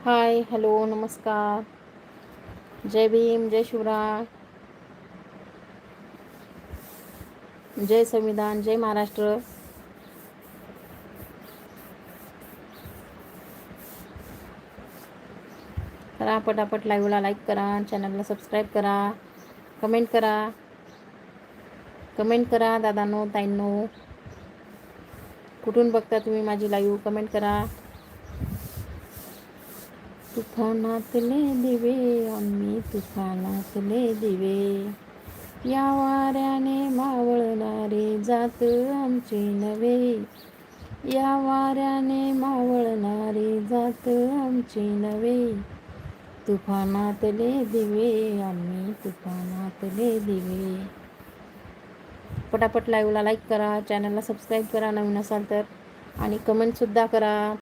हाय, hello, नमस्कार. जय भीम, जय शिवराय, जय संविधान, जय महाराष्ट्र. करा पटापट, लाईव्हला लाईक करा, चॅनलला सबस्क्राईब करा, कमेंट करा. कमेंट करा दादांनो, ताईंनो. कुठून बघता तुम्ही माझी लाईव्ह? कमेंट करा. तुफानातले दिवे, आम्ही तुफानातले दिवे, या वाऱ्याने मावळणारे जात आमची नवे, या वाऱ्याने मावळणारे जात आमची नवे. तुफानातले दिवे, आम्ही तुफानातले दिवे. पटापट लाईव्हला लाईक करा, चॅनलला सबस्क्राईब करा नवीन असाल तर, आणि कमेंटसुद्धा करा.